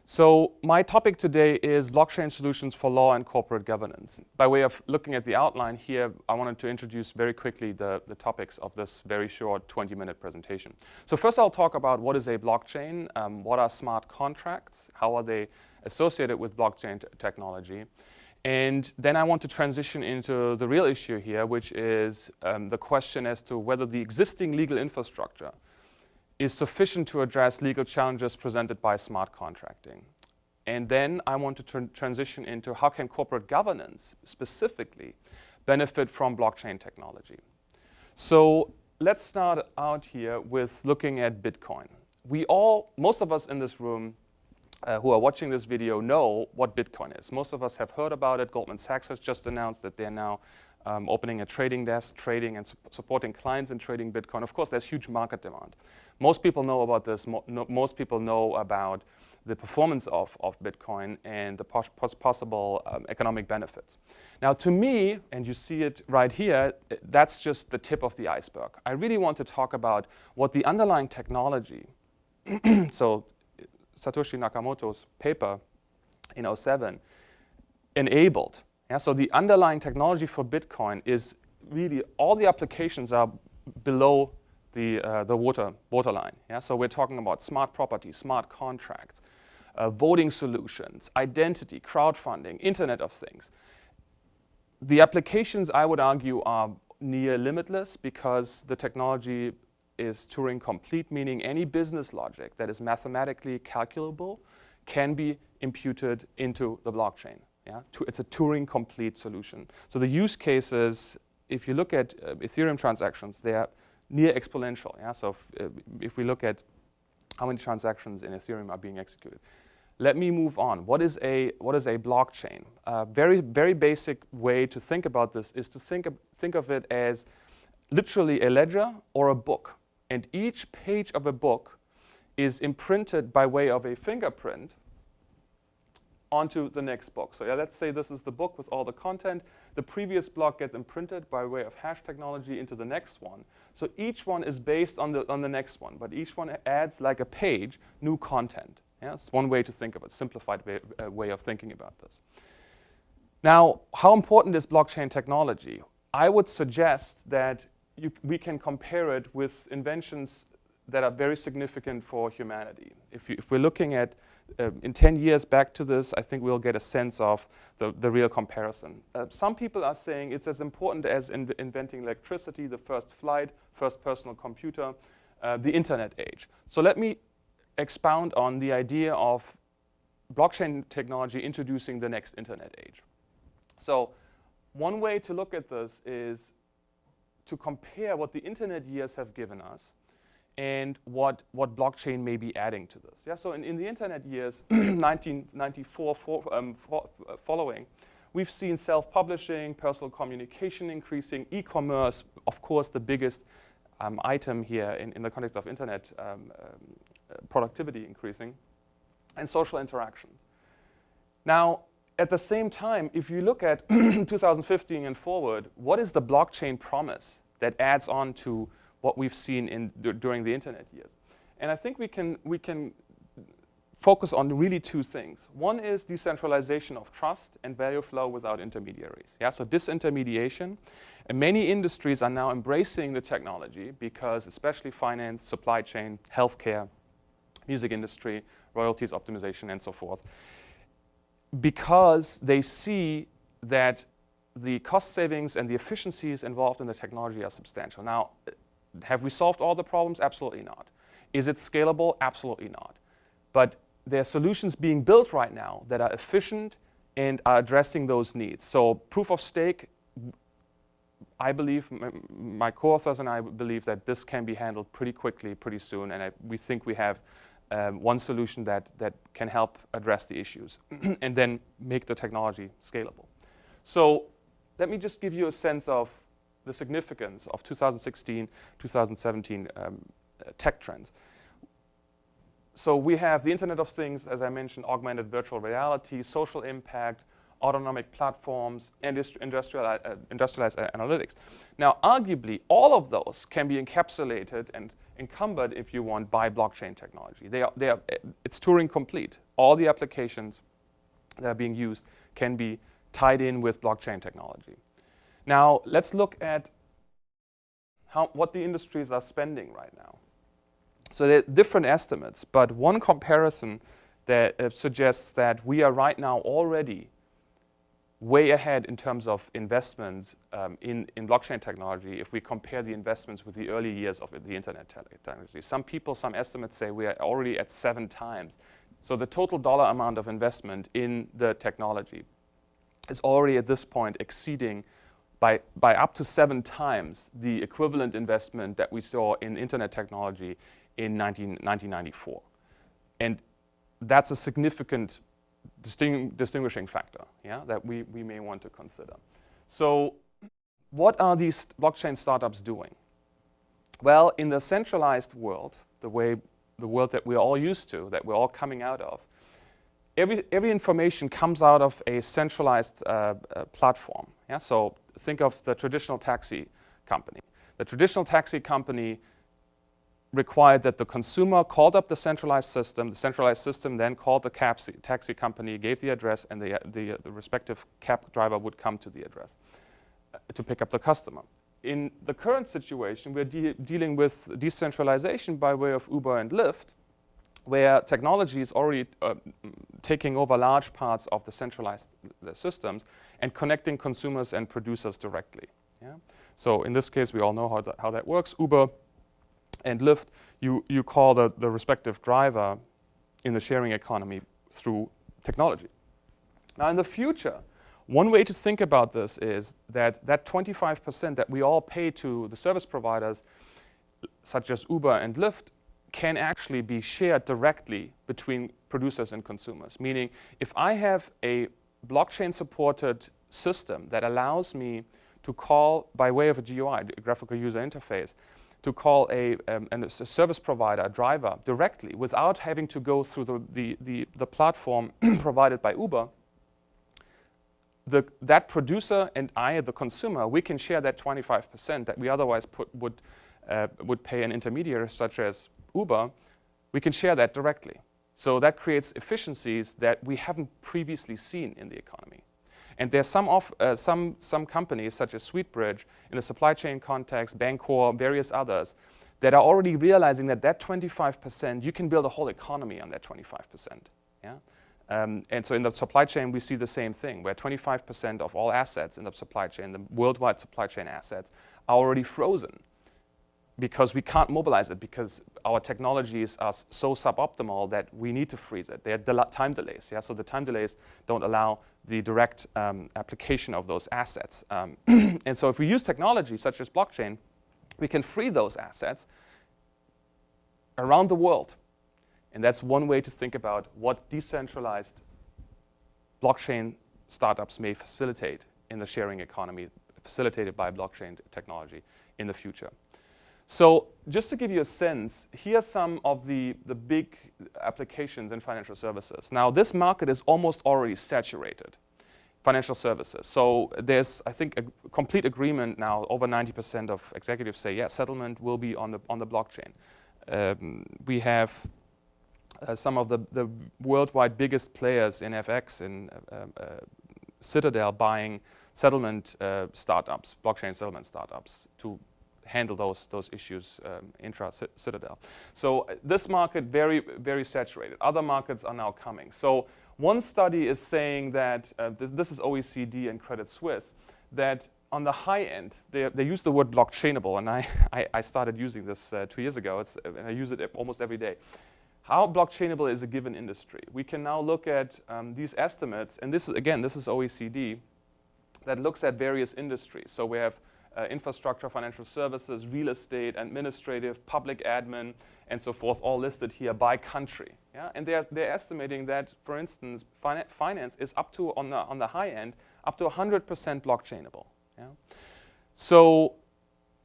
So my topic today is blockchain solutions for law and corporate governance. By way of looking at the outline here, I wanted to introduce very quickly the topics of this very short 20-minute presentation. So first I'll talk about what is a blockchain, what are smart contracts, how are they associated with blockchain technology. And then I want to transition into the real issue here, which is the question as to whether the existing legal infrastructure is sufficient to address legal challenges presented by smart contracting. And then I want to transition into how can corporate governance specifically benefit from blockchain technology. So let's start out here with looking at Bitcoin. Most of us in this room who are watching this video know what Bitcoin is. Most of us have heard about it. Goldman Sachs has just announced that they're now opening a trading desk, trading and supporting clients in trading Bitcoin. Of course, there's huge market demand. Most people know about this. Most people know about the performance of Bitcoin and the possible economic benefits. Now, to me, and you see it right here, that's just the tip of the iceberg. I really want to talk about what the underlying technology, so Satoshi Nakamoto's paper in 2007 enabled. Yeah, so the underlying technology for Bitcoin is really all the applications are below the waterline. Yeah, so we're talking about smart property, smart contracts, voting solutions, identity, crowdfunding, Internet of Things. The applications, I would argue, are near limitless because the technology is Turing complete, meaning any business logic that is mathematically calculable can be imputed into the blockchain. Yeah? It's a Turing complete solution. So the use cases, if you look at Ethereum transactions, they are near exponential. Yeah? So if we look at how many transactions in Ethereum are being executed. Let me move on. What is a blockchain? Very, very basic way to think about this is to think of it as literally a ledger or a book. And each page of a book is imprinted by way of a fingerprint onto the next book. So yeah, let's say this is the book with all the content. The previous block gets imprinted by way of hash technology into the next one. So each one is based on the next one, but each one adds like a page, new content. Yeah, it's one way to think of it, simplified way of thinking about this. Now, how important is blockchain technology? I would suggest that we can compare it with inventions that are very significant for humanity. If we're looking at in 10 years back to this, I think we'll get a sense of the real comparison. Some people are saying it's as important as inventing electricity, the first flight, first personal computer, the internet age. So let me expound on the idea of blockchain technology introducing the next internet age. So one way to look at this is to compare what the internet years have given us and what blockchain may be adding to this. Yeah, so in the internet years, 1994 following, we've seen self-publishing, personal communication increasing, e-commerce, of course, the biggest item here in the context of internet productivity increasing, and social interactions. Now, at the same time, if you look at 2015 and forward, what is the blockchain promise that adds on to what we've seen during the internet years? And I think we can focus on really two things. One is decentralization of trust and value flow without intermediaries. Yeah, so disintermediation. And many industries are now embracing the technology because especially finance, supply chain, healthcare, music industry, royalties optimization, and so forth, because they see that the cost savings and the efficiencies involved in the technology are substantial. Now, have we solved all the problems? Absolutely not. Is it scalable? Absolutely not. But there are solutions being built right now that are efficient and are addressing those needs. So proof of stake, I believe, my co-authors and I believe that this can be handled pretty quickly, pretty soon, and we think we have one solution that can help address the issues and then make the technology scalable. So let me just give you a sense of the significance of 2016, 2017 tech trends. So we have the Internet of Things, as I mentioned, augmented virtual reality, social impact, autonomic platforms, and industrialized analytics. Now, arguably, all of those can be encapsulated and encumbered, if you want, by blockchain technology. It's Turing complete. All the applications that are being used can be tied in with blockchain technology. Now, let's look at what the industries are spending right now. So there are different estimates, but one comparison that suggests that we are right now already way ahead in terms of investments in blockchain technology if we compare the investments with the early years of the internet technology. Some estimates say we are already at 7 times. So the total dollar amount of investment in the technology is already at this point exceeding by up to 7 times the equivalent investment that we saw in internet technology in 1994. And that's a significant distinguishing factor, yeah, that we may want to consider. So what are these blockchain startups doing? Well, in the centralized world, the world that we're all used to, that we're all coming out of, every information comes out of a centralized platform. Yeah? So think of the traditional taxi company. The traditional taxi company required that the consumer called up the centralized system then called the taxi company, gave the address, and the respective cab driver would come to the address to pick up the customer. In the current situation, we're dealing with decentralization by way of Uber and Lyft, where technology is already taking over large parts of the centralized systems and connecting consumers and producers directly. Yeah? So in this case, we all know how that works. Uber and Lyft, you call the respective driver in the sharing economy through technology. Now in the future, one way to think about this is that 25% that we all pay to the service providers, such as Uber and Lyft, can actually be shared directly between producers and consumers. Meaning, if I have a blockchain-supported system that allows me to call by way of a GUI, a graphical user interface, to call a service provider, a driver, directly without having to go through the platform provided by Uber, that producer and I, the consumer, we can share that 25% that we otherwise would pay an intermediary such as Uber. We can share that directly. So that creates efficiencies that we haven't previously seen in the economy. And there's some companies, such as SweetBridge, in the supply chain context, Bancor, various others, that are already realizing that 25%, you can build a whole economy on that 25%. Yeah? And so in the supply chain, we see the same thing, where 25% of all assets in the supply chain, the worldwide supply chain assets, are already frozen because we can't mobilize it because our technologies are so suboptimal that we need to freeze it. There are time delays. Yeah? So the time delays don't allow the direct application of those assets. And so if we use technology such as blockchain, we can free those assets around the world. And that's one way to think about what decentralized blockchain startups may facilitate in the sharing economy, facilitated by blockchain technology in the future. So just to give you a sense, here are some of the big applications in financial services. Now, this market is almost already saturated, financial services. So there's, I think, a complete agreement now. Over 90% of executives say, yes, settlement will be on the blockchain. We have some of the worldwide biggest players in FX, in Citadel, buying settlement startups, blockchain settlement startups, to handle those issues intra-Citadel. So this market, very, very saturated. Other markets are now coming. So one study is saying that, this is OECD and Credit Suisse, that on the high end, they use the word blockchainable, and I started using this 2 years ago, and I use it almost every day. How blockchainable is a given industry? We can now look at these estimates, and this is OECD, that looks at various industries. So we have infrastructure, financial services, real estate, administrative, public admin, and so forth, all listed here by country. Yeah? And they're estimating that, for instance, finance is up to, on the high end, up to 100% blockchainable. Yeah? So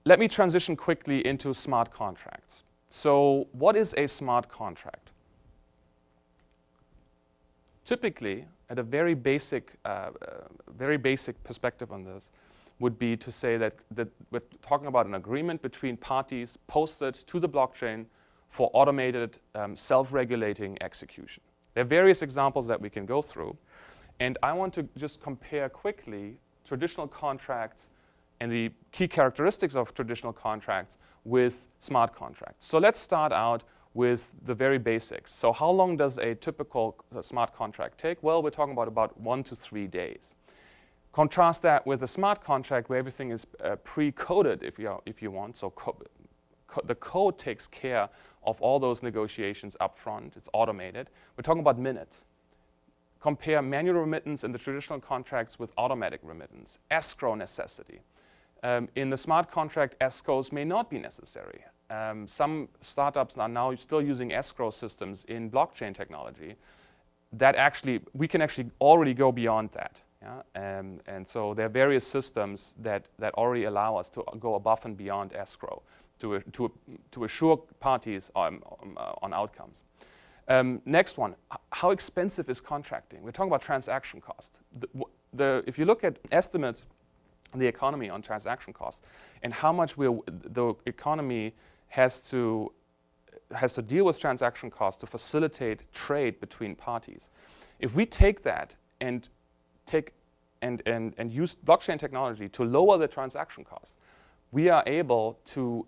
let me transition quickly into smart contracts. So what is a smart contract? Typically, at a very basic perspective on this, would be to say that we're talking about an agreement between parties posted to the blockchain for automated, self-regulating execution. There are various examples that we can go through, and I want to just compare quickly traditional contracts and the key characteristics of traditional contracts with smart contracts. So let's start out with the very basics. So how long does a typical smart contract take? Well, we're talking about 1 to 3 days. Contrast that with a smart contract where everything is pre-coded, if you want. So the code takes care of all those negotiations up front. It's automated. We're talking about minutes. Compare manual remittance in the traditional contracts with automatic remittance. Escrow necessity. In the smart contract, escrows may not be necessary. Some startups are now still using escrow systems in blockchain technology. We can actually already go beyond that. Yeah? And so there are various systems that already allow us to go above and beyond escrow to assure parties on outcomes. Next one, how expensive is contracting? We're talking about transaction cost. If you look at estimates of the economy on transaction cost and how much the economy has to deal with transaction costs to facilitate trade between parties. If we take that and use blockchain technology to lower the transaction cost, we are able to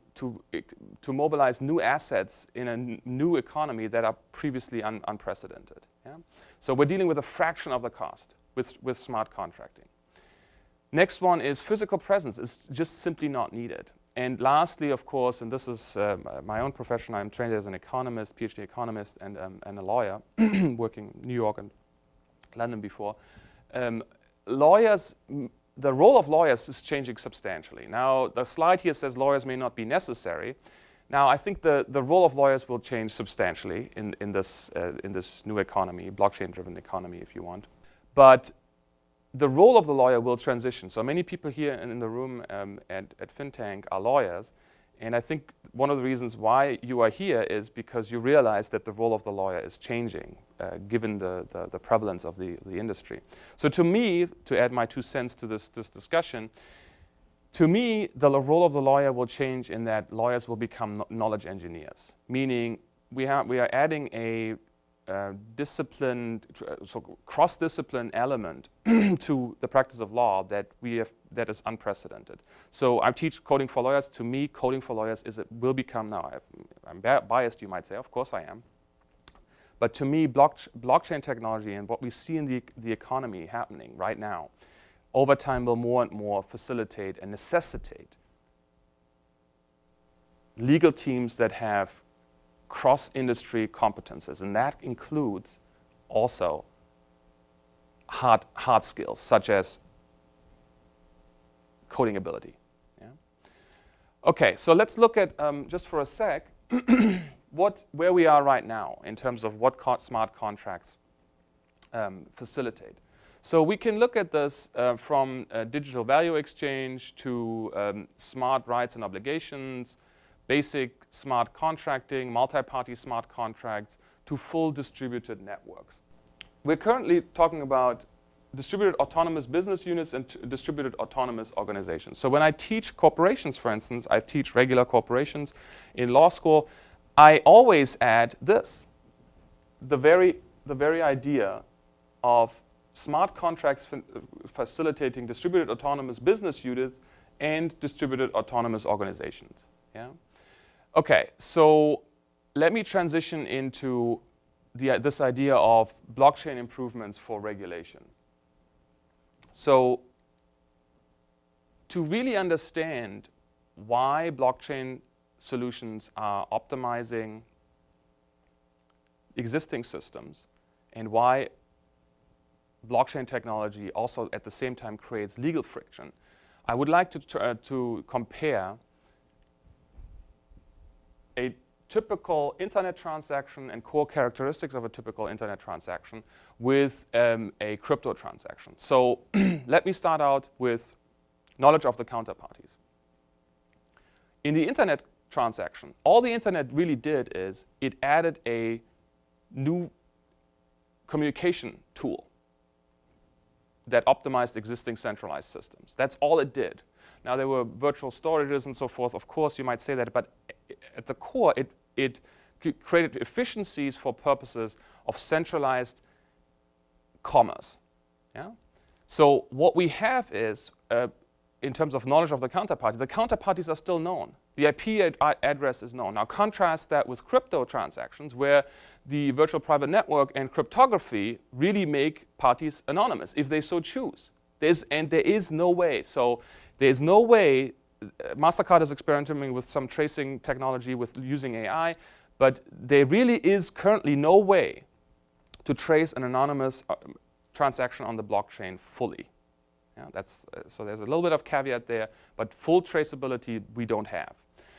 mobilize new assets in a new economy that are previously unprecedented. Yeah? So we're dealing with a fraction of the cost with smart contracting. Next one is physical presence is just simply not needed. And lastly, of course, and this is my own profession, I'm trained as an economist, PhD economist, and a lawyer, working in New York and London before. The role of lawyers is changing substantially. Now, the slide here says lawyers may not be necessary. Now, I think the role of lawyers will change substantially in this new economy, blockchain-driven economy, if you want. But the role of the lawyer will transition. So many people here in the room at FinTank are lawyers. And I think one of the reasons why you are here is because you realize that the role of the lawyer is changing, given the prevalence of the industry. So to me, to add my 2 cents to this discussion, to me, the role of the lawyer will change in that lawyers will become knowledge engineers, meaning we are adding a disciplined, so cross-discipline element to the practice of law that is unprecedented. So I teach coding for lawyers. To me, coding for lawyers will become now. I'm biased, you might say. Of course I am. But to me, blockchain technology and what we see in the economy happening right now, over time will more and more facilitate and necessitate legal teams that have cross-industry competences, and that includes also hard skills such as coding ability. Yeah? Okay, so let's look at just for a sec where we are right now in terms of what smart contracts facilitate. So we can look at this from digital value exchange to smart rights and obligations, basic smart contracting, multi-party smart contracts, to full distributed networks. We're currently talking about distributed autonomous business units and distributed autonomous organizations. So when I teach corporations, for instance, I teach regular corporations in law school, I always add this, the very idea of smart contracts facilitating distributed autonomous business units and distributed autonomous organizations. Yeah? Okay, so let me transition into this idea of blockchain improvements for regulation. So to really understand why blockchain solutions are optimizing existing systems and why blockchain technology also at the same time creates legal friction, I would like to compare a typical internet transaction and core characteristics of a typical internet transaction with a crypto transaction. So let me start out with knowledge of the counterparties. In the internet transaction, all the internet really did is it added a new communication tool. that optimized existing centralized systems. That's all it did. Now, there were virtual storages and so forth. Of course, you might say that, but at the core, it created efficiencies for purposes of centralized commerce. Yeah? So what we have is, in terms of knowledge of the counterparties are still known. The IP address is known. Now contrast that with crypto transactions, where the virtual private network and cryptography really make parties anonymous if they so choose. There is no way. So there is no way. MasterCard is experimenting with some tracing technology with using AI, but there really is currently no way to trace an anonymous transaction on the blockchain fully. Yeah, so there's a little bit of caveat there, but full traceability we don't have.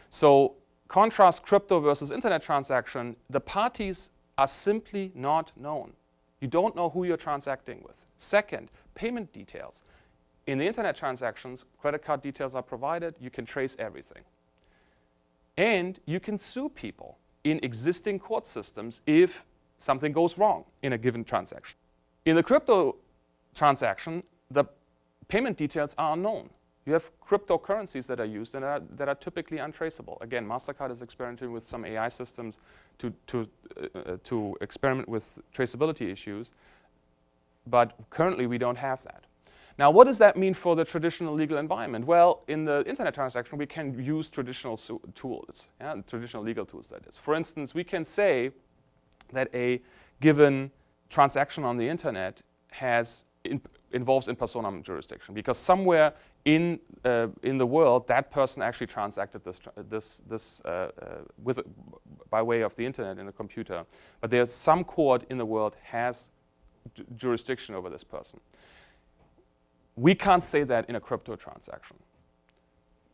So contrast crypto versus internet transaction, the parties are simply not known. You don't know who you're transacting with. Second, payment details. In the internet transactions, credit card details are provided, you can trace everything. And you can sue people in existing court systems if something goes wrong in a given transaction. In the crypto transaction, the payment details are unknown. You have cryptocurrencies that are used and that are typically untraceable. Again, MasterCard is experimenting with some AI systems to experiment with traceability issues, but currently we don't have that. Now, what does that mean for the traditional legal environment? Well, in the internet transaction, we can use traditional tools, traditional legal tools, that is. For instance, we can say that a given transaction on the internet involves in personam jurisdiction, because somewhere in the world that person actually transacted this by way of the internet in a computer. But there's some court in the world has jurisdiction over this person. We can't say that in a crypto transaction,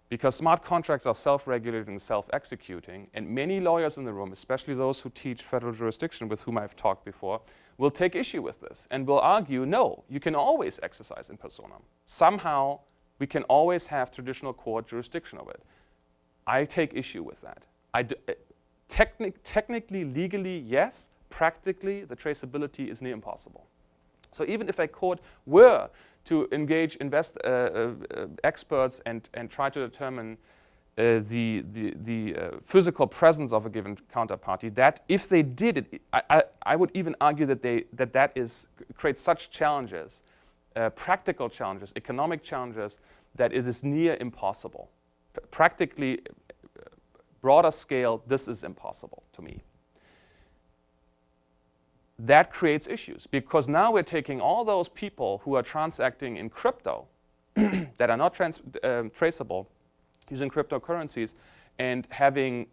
because smart contracts are self-regulating and self-executing, and many lawyers in the room, especially those who teach federal jurisdiction with whom I've talked before, will take issue with this and will argue, no, you can always exercise in personam. Somehow, we can always have traditional court jurisdiction over it. I take issue with that. Technically, legally, yes. Practically, the traceability is near impossible. So even if a court were to engage experts and try to determine the physical presence of a given counterparty, that if they did it, I would even argue that creates such challenges, practical challenges, economic challenges, that it is near impossible. Practically, broader scale, this is impossible to me. That creates issues, because now we're taking all those people who are transacting in crypto that are not traceable, using cryptocurrencies, and having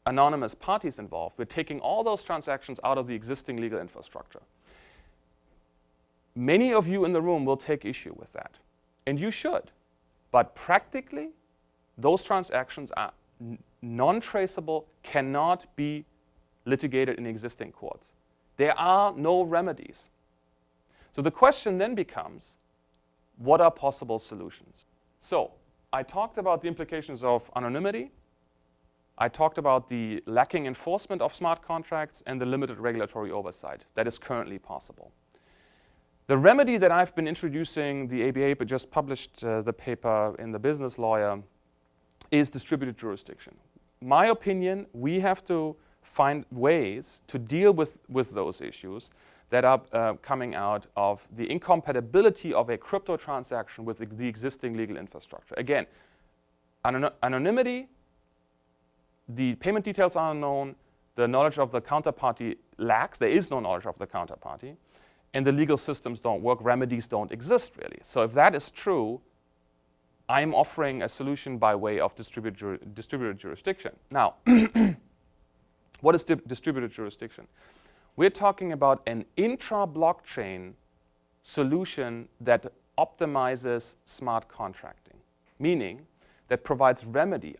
anonymous parties involved. We're taking all those transactions out of the existing legal infrastructure. Many of you in the room will take issue with that, and you should. But practically, those transactions are non-traceable, cannot be litigated in existing courts. There are no remedies. So the question then becomes, what are possible solutions? So I talked about the implications of anonymity. I talked about the lacking enforcement of smart contracts and the limited regulatory oversight that is currently possible. The remedy that I've been introducing, the ABA just published the paper in the Business Lawyer, is distributed jurisdiction. My opinion, we have to find ways to deal with those issues that are coming out of the incompatibility of a crypto transaction with the existing legal infrastructure. Again, anonymity, the payment details are unknown, the knowledge of the counterparty lacks, there is no knowledge of the counterparty, and the legal systems don't work, remedies don't exist really. So if that is true, I'm offering a solution by way of distributed jurisdiction. Now, what is distributed jurisdiction? We're talking about an intra-blockchain solution that optimizes smart contracting, meaning that provides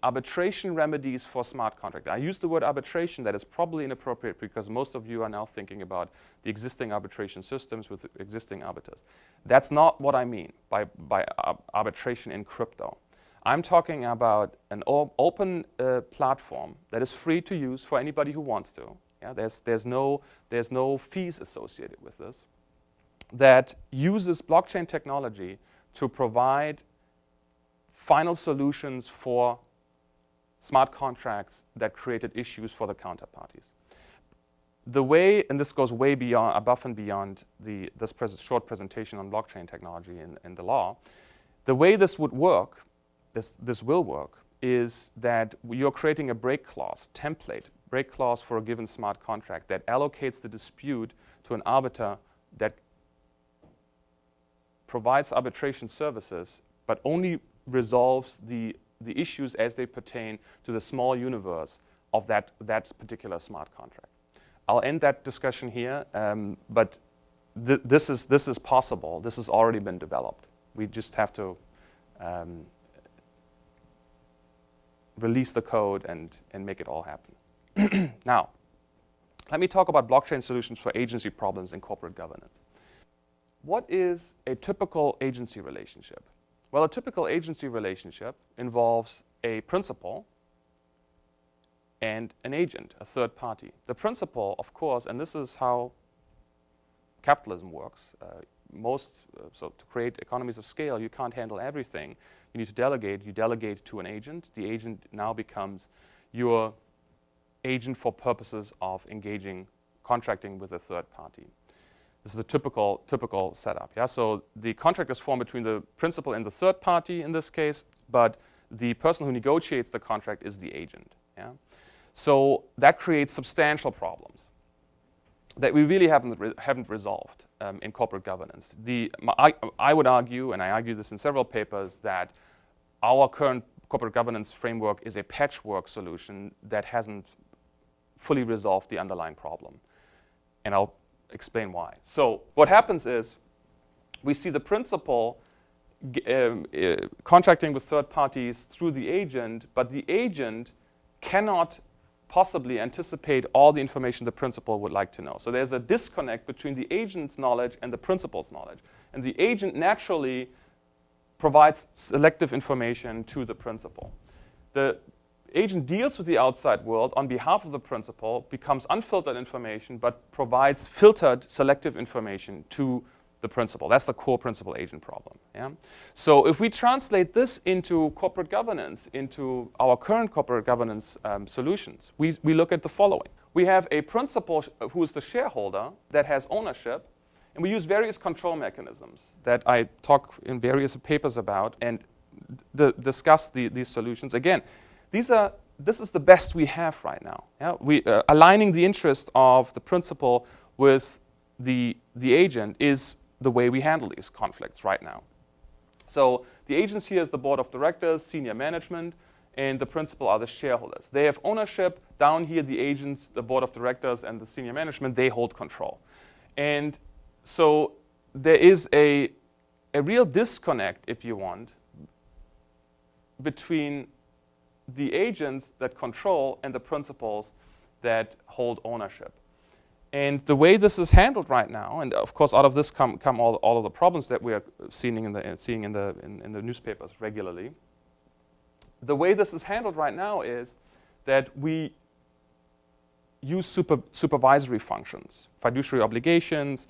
arbitration remedies for smart contracting. I use the word arbitration, that is probably inappropriate because most of you are now thinking about the existing arbitration systems with existing arbiters. That's not what I mean by arbitration in crypto. I'm talking about an open platform that is free to use for anybody who wants to. Yeah, there's no fees associated with this. that uses blockchain technology to provide final solutions for smart contracts that created issues for the counterparties. The way, and this goes way beyond, above and beyond this short presentation on blockchain technology and the law, the way this would work, this will work, is that you're creating a break clause, break clause for a given smart contract that allocates the dispute to an arbiter that provides arbitration services, but only resolves the issues as they pertain to the small universe of that particular smart contract. I'll end that discussion here, but this is possible. This has already been developed. We just have to release the code and make it all happen. Now, let me talk about blockchain solutions for agency problems in corporate governance. What is a typical agency relationship? Well, a typical agency relationship involves a principal and an agent, a third party. The principal, of course, and this is how capitalism works, so to create economies of scale, you can't handle everything. You need to delegate. You delegate to an agent. The agent now becomes your agent for purposes of contracting with a third party. This is a typical setup. Yeah? So the contract is formed between the principal and the third party in this case, but the person who negotiates the contract is the agent. Yeah? So that creates substantial problems that we really haven't resolved in corporate governance. I would argue, and I argue this in several papers, that our current corporate governance framework is a patchwork solution that hasn't fully resolved the underlying problem. And I'll explain why. So what happens is we see the principal contracting with third parties through the agent, but the agent cannot possibly anticipate all the information the principal would like to know. So there's a disconnect between the agent's knowledge and the principal's knowledge. And the agent naturally provides selective information to the principal. The agent deals with the outside world on behalf of the principal, becomes unfiltered information, but provides filtered, selective information to the principal. That's the core principal-agent problem. Yeah? So if we translate this into corporate governance, into our current corporate governance solutions, we look at the following. We have a principal who is the shareholder that has ownership, and we use various control mechanisms that I talk in various papers about and discuss these solutions. Again, this is the best we have right now. Yeah? Aligning the interest of the principal with the agent is the way we handle these conflicts right now. So the agents here is the board of directors, senior management, and the principal are the shareholders. They have ownership. Down here, the agents, the board of directors, and the senior management, they hold control. And so there is a real disconnect, if you want, between the agents that control and the principals that hold ownership. And the way this is handled right now, and of course out of this come all of the problems that we are seeing in the newspapers regularly. The way this is handled right now is that we use supervisory functions, fiduciary obligations,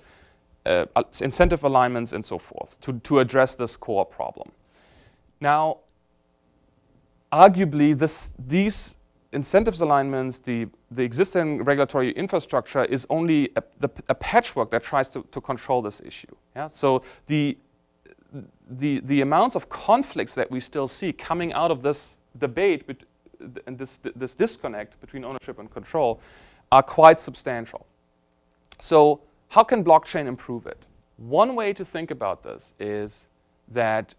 incentive alignments, and so forth to address this core problem. Now, arguably, these incentives alignments, the existing regulatory infrastructure is only a patchwork that tries to control this issue. Yeah? So the amounts of conflicts that we still see coming out of this debate and this disconnect between ownership and control are quite substantial. So how can blockchain improve it? One way to think about this is that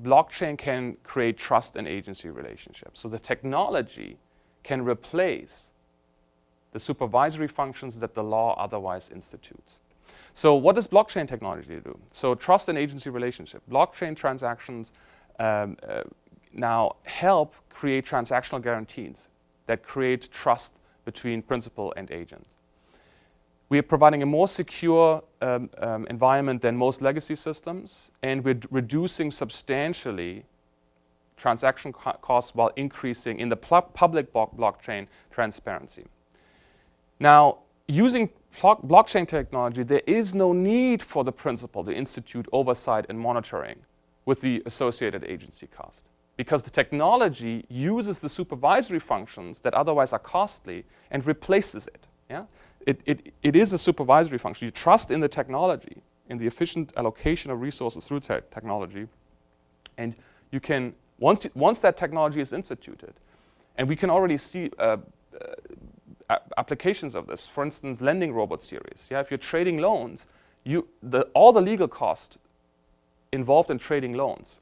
blockchain can create trust and agency relationships. So the technology can replace the supervisory functions that the law otherwise institutes. So what does blockchain technology do? So trust and agency relationship. Blockchain transactions now help create transactional guarantees that create trust between principal and agent. We are providing a more secure environment than most legacy systems, and we're reducing substantially transaction costs while increasing in the public blockchain transparency. Now, using blockchain technology, there is no need for the principal to institute oversight and monitoring with the associated agency cost, because the technology uses the supervisory functions that otherwise are costly and replaces it. Yeah? It is a supervisory function. You trust in the technology, in the efficient allocation of resources through technology, and you can, once that technology is instituted, and we can already see applications of this. For instance, lending robot series. Yeah, if you're trading loans, all the legal cost involved in trading loans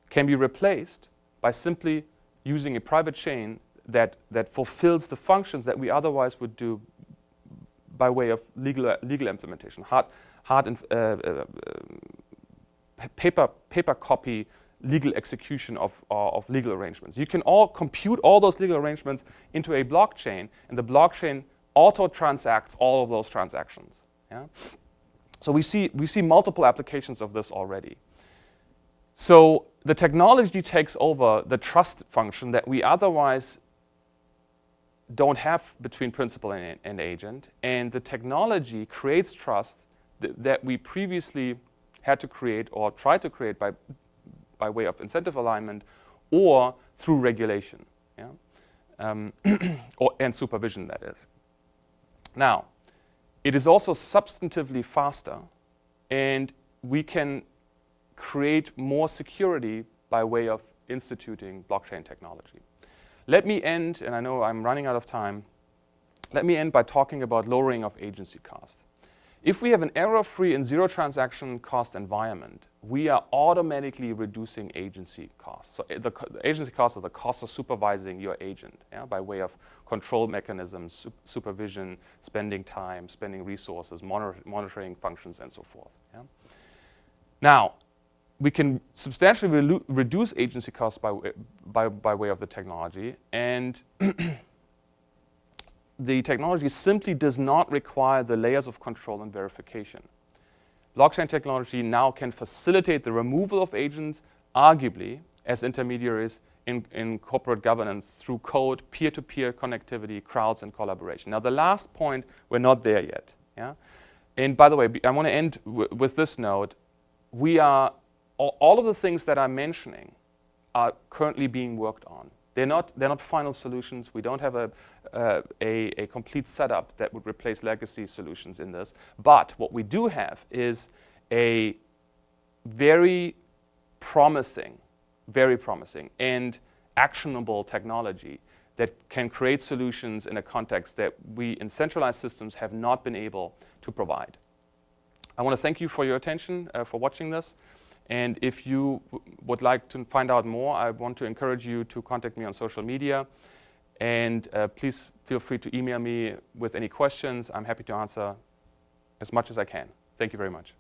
can be replaced by simply using a private chain that fulfills the functions that we otherwise would do by way of legal implementation, paper copy legal execution of legal arrangements. You can all compute all those legal arrangements into a blockchain, and the blockchain auto-transacts all of those transactions. Yeah? So we see multiple applications of this already. So the technology takes over the trust function that we otherwise don't have between principal and agent, and the technology creates trust that we previously had to create or tried to create by way of incentive alignment or through regulation, yeah? And supervision, that is. Now, it is also substantively faster, and we can create more security by way of instituting blockchain technology. Let me end, and I know I'm running out of time, let me end by talking about lowering of agency cost. If we have an error-free and zero transaction cost environment, we are automatically reducing agency costs. So the agency costs are the cost of supervising your agent, yeah, by way of control mechanisms, supervision, spending time, spending resources, monitoring functions, and so forth. Yeah? Now, we can substantially reduce agency costs by way of the technology, and the technology simply does not require the layers of control and verification. Blockchain technology now can facilitate the removal of agents, arguably, as intermediaries in corporate governance through code, peer-to-peer connectivity, crowds, and collaboration. Now, the last point, we're not there yet. Yeah? And by the way, I want to end with this note. All of the things that I'm mentioning are currently being worked on. They're not final solutions. We don't have a complete setup that would replace legacy solutions in this. But what we do have is a very promising and actionable technology that can create solutions in a context that we in centralized systems have not been able to provide. I want to thank you for your attention, for watching this. And if you would like to find out more, I want to encourage you to contact me on social media. And please feel free to email me with any questions. I'm happy to answer as much as I can. Thank you very much.